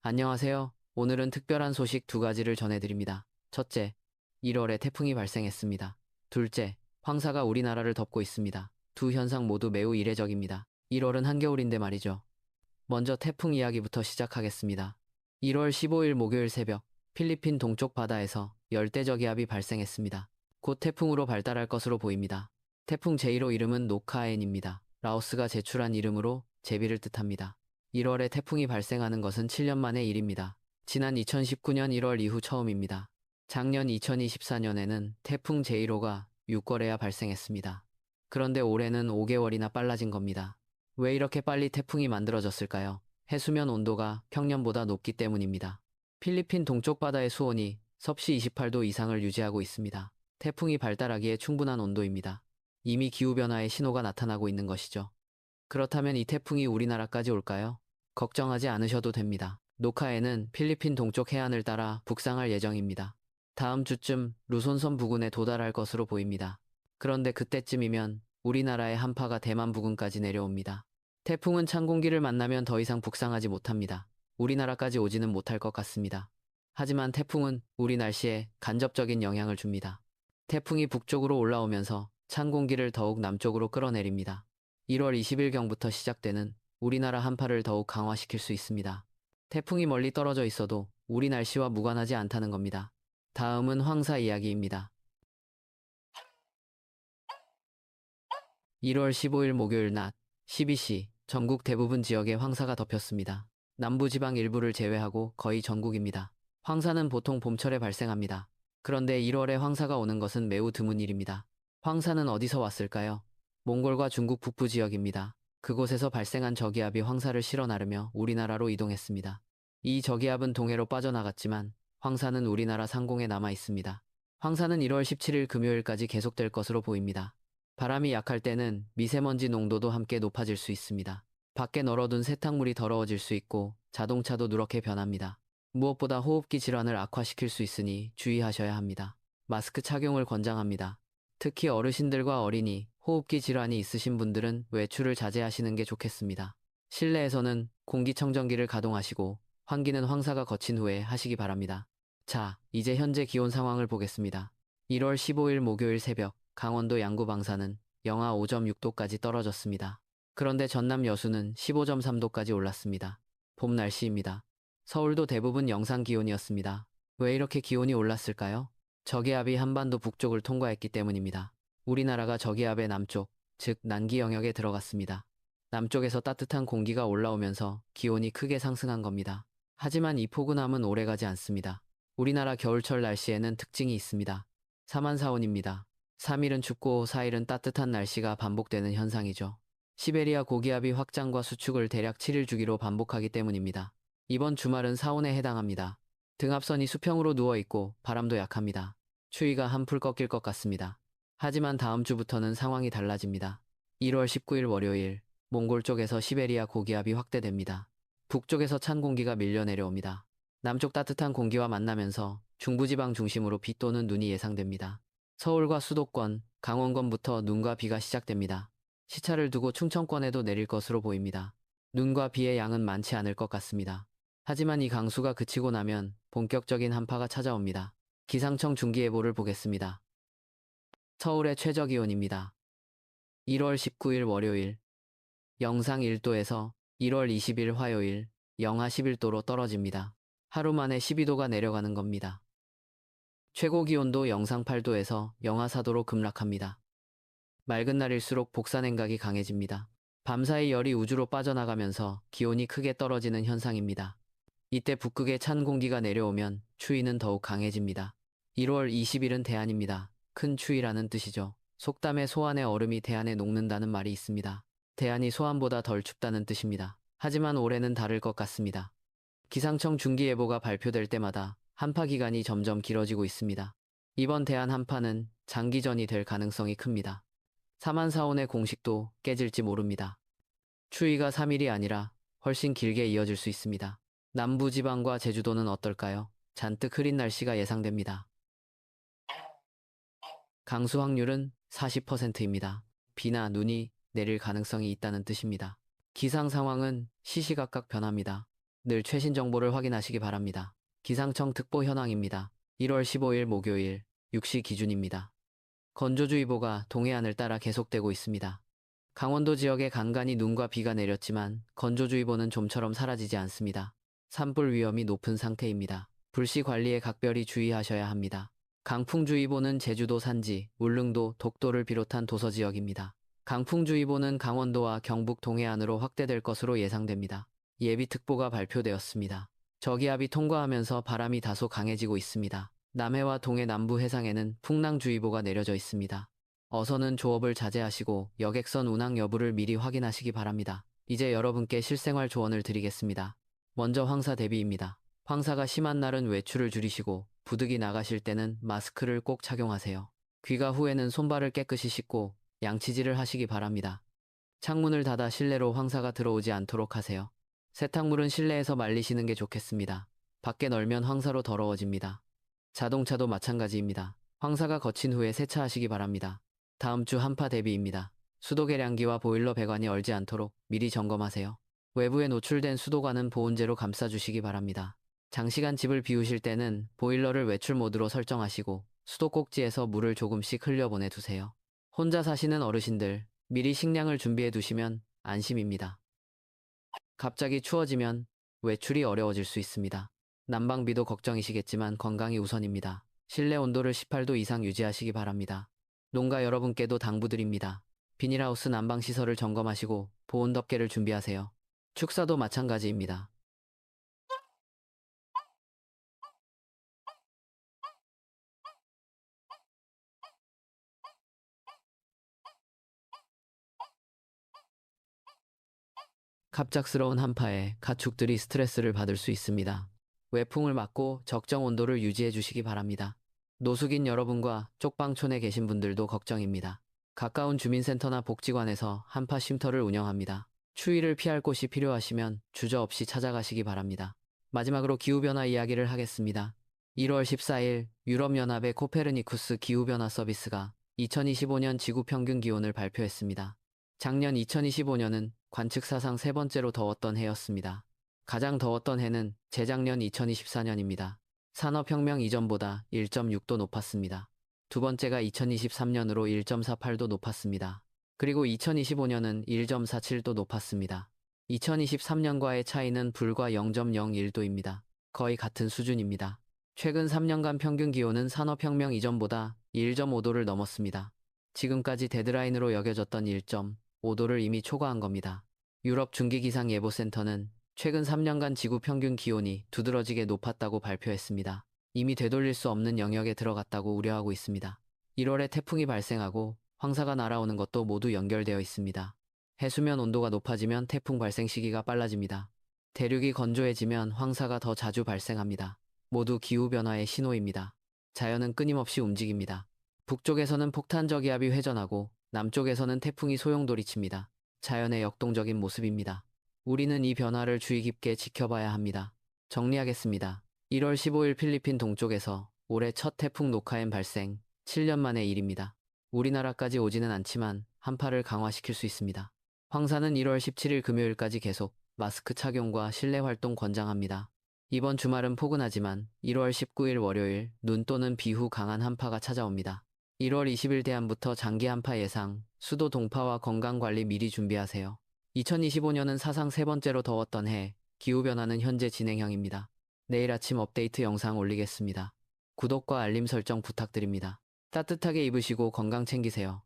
안녕하세요. 오늘은 특별한 소식 두 가지를 전해드립니다. 첫째, 1월에 태풍이 발생했습니다. 둘째, 황사가 우리나라를 덮고 있습니다. 두 현상 모두 매우 이례적입니다. 1월은 한겨울인데 말이죠. 먼저 태풍 이야기부터 시작하겠습니다. 1월 15일 목요일 새벽, 필리핀 동쪽 바다에서 열대저기압이 발생했습니다. 곧 태풍으로 발달할 것으로 보입니다. 태풍 제1호 이름은 노카엔입니다. 라오스가 제출한 이름으로 제비를 뜻합니다. 1월에 태풍이 발생하는 것은 7년 만의 일입니다. 지난 2019년 1월 이후 처음입니다. 작년 2024년에는 태풍 제1호가 6월에야 발생했습니다. 그런데 올해는 5개월이나 빨라진 겁니다. 왜 이렇게 빨리 태풍이 만들어졌을까요? 해수면 온도가 평년보다 높기 때문입니다. 필리핀 동쪽 바다의 수온이 섭씨 28도 이상을 유지하고 있습니다. 태풍이 발달하기에 충분한 온도입니다. 이미 기후변화의 신호가 나타나고 있는 것이죠. 그렇다면 이 태풍이 우리나라까지 올까요? 걱정하지 않으셔도 됩니다. 노카에는 필리핀 동쪽 해안을 따라 북상할 예정입니다. 다음 주쯤 루손섬 부근에 도달할 것으로 보입니다. 그런데 그때쯤이면 우리나라의 한파가 대만 부근까지 내려옵니다. 태풍은 찬 공기를 만나면 더 이상 북상하지 못합니다. 우리나라까지 오지는 못할 것 같습니다. 하지만 태풍은 우리 날씨에 간접적인 영향을 줍니다. 태풍이 북쪽으로 올라오면서 찬 공기를 더욱 남쪽으로 끌어내립니다. 1월 20일경부터 시작되는 우리나라 한파를 더욱 강화시킬 수 있습니다. 태풍이 멀리 떨어져 있어도 우리 날씨와 무관하지 않다는 겁니다. 다음은 황사 이야기입니다. 1월 15일 목요일 낮 12시 전국 대부분 지역에 황사가 덮였습니다. 남부지방 일부를 제외하고 거의 전국입니다. 황사는 보통 봄철에 발생합니다. 그런데 1월에 황사가 오는 것은 매우 드문 일입니다. 황사는 어디서 왔을까요? 몽골과 중국 북부 지역입니다. 그곳에서 발생한 저기압이 황사를 실어 나르며 우리나라로 이동했습니다. 이 저기압은 동해로 빠져나갔지만 황사는 우리나라 상공에 남아 있습니다. 황사는 1월 17일 금요일까지 계속될 것으로 보입니다. 바람이 약할 때는 미세먼지 농도도 함께 높아질 수 있습니다. 밖에 널어둔 세탁물이 더러워질 수 있고 자동차도 누렇게 변합니다. 무엇보다 호흡기 질환을 악화시킬 수 있으니 주의하셔야 합니다. 마스크 착용을 권장합니다. 특히 어르신들과 어린이, 호흡기 질환이 있으신 분들은 외출을 자제하시는 게 좋겠습니다. 실내에서는 공기청정기를 가동하시고 환기는 황사가 거친 후에 하시기 바랍니다. 자, 이제 현재 기온 상황을 보겠습니다. 1월 15일 목요일 새벽, 강원도 양구 방사는 영하 5.6도까지 떨어졌습니다. 그런데 전남 여수는 15.3도까지 올랐습니다. 봄 날씨입니다. 서울도 대부분 영상 기온이었습니다. 왜 이렇게 기온이 올랐을까요? 저기압이 한반도 북쪽을 통과했기 때문입니다. 우리나라가 저기압의 남쪽, 즉 난기 영역에 들어갔습니다. 남쪽에서 따뜻한 공기가 올라오면서 기온이 크게 상승한 겁니다. 하지만 이 포근함은 오래가지 않습니다. 우리나라 겨울철 날씨에는 특징이 있습니다. 사만사온입니다. 3일은 춥고 4일은 따뜻한 날씨가 반복되는 현상이죠. 시베리아 고기압이 확장과 수축을 대략 7일 주기로 반복하기 때문입니다. 이번 주말은 사온에 해당합니다. 등압선이 수평으로 누워있고 바람도 약합니다. 추위가 한풀 꺾일 것 같습니다. 하지만 다음 주부터는 상황이 달라집니다. 1월 19일 월요일, 몽골 쪽에서 시베리아 고기압이 확대됩니다. 북쪽에서 찬 공기가 밀려 내려옵니다. 남쪽 따뜻한 공기와 만나면서 중부지방 중심으로 비 또는 눈이 예상됩니다. 서울과 수도권, 강원권부터 눈과 비가 시작됩니다. 시차를 두고 충청권에도 내릴 것으로 보입니다. 눈과 비의 양은 많지 않을 것 같습니다. 하지만 이 강수가 그치고 나면 본격적인 한파가 찾아옵니다. 기상청 중기예보를 보겠습니다. 서울의 최저기온입니다. 1월 19일 월요일, 영상 1도에서 1월 20일 화요일, 영하 11도로 떨어집니다. 하루 만에 12도가 내려가는 겁니다. 최고 기온도 영상 8도에서 영하 4도로 급락합니다. 맑은 날일수록 복사냉각이 강해집니다. 밤사이 열이 우주로 빠져나가면서 기온이 크게 떨어지는 현상입니다. 이때 북극의 찬 공기가 내려오면 추위는 더욱 강해집니다. 1월 20일은 대안입니다. 큰 추위라는 뜻이죠. 속담에 소안의 얼음이 대안에 녹는다는 말이 있습니다. 대안이 소안보다 덜 춥다는 뜻입니다. 하지만 올해는 다를 것 같습니다. 기상청 중기예보가 발표될 때마다 한파 기간이 점점 길어지고 있습니다. 이번 대안 한파는 장기전이 될 가능성이 큽니다. 사만사온의 공식도 깨질지 모릅니다. 추위가 3일이 아니라 훨씬 길게 이어질 수 있습니다. 남부지방과 제주도는 어떨까요? 잔뜩 흐린 날씨가 예상됩니다. 강수 확률은 40%입니다. 비나 눈이 내릴 가능성이 있다는 뜻입니다. 기상 상황은 시시각각 변합니다. 늘 최신 정보를 확인하시기 바랍니다. 기상청 특보 현황입니다. 1월 15일 목요일 6시 기준입니다. 건조주의보가 동해안을 따라 계속되고 있습니다. 강원도 지역에 간간히 눈과 비가 내렸지만 건조주의보는 좀처럼 사라지지 않습니다. 산불 위험이 높은 상태입니다. 불씨 관리에 각별히 주의하셔야 합니다. 강풍주의보는 제주도 산지, 울릉도, 독도를 비롯한 도서 지역입니다. 강풍주의보는 강원도와 경북 동해안으로 확대될 것으로 예상됩니다. 예비특보가 발표되었습니다. 저기압이 통과하면서 바람이 다소 강해지고 있습니다. 남해와 동해 남부 해상에는 풍랑주의보가 내려져 있습니다. 어서는 조업을 자제하시고 여객선 운항 여부를 미리 확인하시기 바랍니다. 이제 여러분께 실생활 조언을 드리겠습니다. 먼저 황사 대비입니다. 황사가 심한 날은 외출을 줄이시고 부득이 나가실 때는 마스크를 꼭 착용하세요. 귀가 후에는 손발을 깨끗이 씻고 양치질을 하시기 바랍니다. 창문을 닫아 실내로 황사가 들어오지 않도록 하세요. 세탁물은 실내에서 말리시는 게 좋겠습니다. 밖에 널면 황사로 더러워집니다. 자동차도 마찬가지입니다. 황사가 거친 후에 세차하시기 바랍니다. 다음 주 한파 대비입니다. 수도 계량기와 보일러 배관이 얼지 않도록 미리 점검하세요. 외부에 노출된 수도관은 보온재로 감싸주시기 바랍니다. 장시간 집을 비우실 때는 보일러를 외출 모드로 설정하시고 수도 꼭지에서 물을 조금씩 흘려보내 두세요. 혼자 사시는 어르신들, 미리 식량을 준비해 두시면 안심입니다. 갑자기 추워지면 외출이 어려워질 수 있습니다. 난방비도 걱정이시겠지만 건강이 우선입니다. 실내 온도를 18도 이상 유지하시기 바랍니다. 농가 여러분께도 당부드립니다. 비닐하우스 난방시설을 점검하시고 보온 덮개를 준비하세요. 축사도 마찬가지입니다. 갑작스러운 한파에 가축들이 스트레스를 받을 수 있습니다. 외풍을 막고 적정 온도를 유지해 주시기 바랍니다. 노숙인 여러분과 쪽방촌에 계신 분들도 걱정입니다. 가까운 주민센터나 복지관에서 한파 쉼터를 운영합니다. 추위를 피할 곳이 필요하시면 주저없이 찾아가시기 바랍니다. 마지막으로 기후변화 이야기를 하겠습니다. 1월 14일 유럽연합의 코페르니쿠스 기후변화 서비스가 2025년 지구 평균 기온을 발표했습니다. 작년 2025년은 관측 사상 세 번째로 더웠던 해였습니다. 가장 더웠던 해는 재작년 2024년입니다. 산업혁명 이전보다 1.6도 높았습니다. 두 번째가 2023년으로 1.48도 높았습니다. 그리고 2025년은 1.47도 높았습니다. 2023년과의 차이는 불과 0.01도입니다. 거의 같은 수준입니다. 최근 3년간 평균 기온은 산업혁명 이전보다 1.5도를 넘었습니다. 지금까지 데드라인으로 여겨졌던 1.5도를 이미 초과한 겁니다. 유럽 중기기상예보센터는 최근 3년간 지구 평균 기온이 두드러지게 높았다고 발표했습니다. 이미 되돌릴 수 없는 영역에 들어갔다고 우려하고 있습니다. 1월에 태풍이 발생하고 황사가 날아오는 것도 모두 연결되어 있습니다. 해수면 온도가 높아지면 태풍 발생 시기가 빨라집니다. 대륙이 건조해지면 황사가 더 자주 발생합니다. 모두 기후변화의 신호입니다. 자연은 끊임없이 움직입니다. 북쪽에서는 폭탄 저기압이 회전하고 남쪽에서는 태풍이 소용돌이칩니다. 자연의 역동적인 모습입니다. 우리는 이 변화를 주의 깊게 지켜봐야 합니다. 정리하겠습니다. 1월 15일 필리핀 동쪽에서 올해 첫 태풍 노카엔 발생, 7년 만의 일입니다. 우리나라까지 오지는 않지만 한파를 강화시킬 수 있습니다. 황사는 1월 17일 금요일까지 계속 마스크 착용과 실내 활동 권장합니다. 이번 주말은 포근하지만 1월 19일 월요일 눈 또는 비 후 강한 한파가 찾아옵니다. 1월 20일 대안부터 장기 한파 예상, 수도 동파와 건강관리 미리 준비하세요. 2025년은 사상 세 번째로 더웠던 해, 기후변화는 현재 진행형입니다. 내일 아침 업데이트 영상 올리겠습니다. 구독과 알림 설정 부탁드립니다. 따뜻하게 입으시고 건강 챙기세요.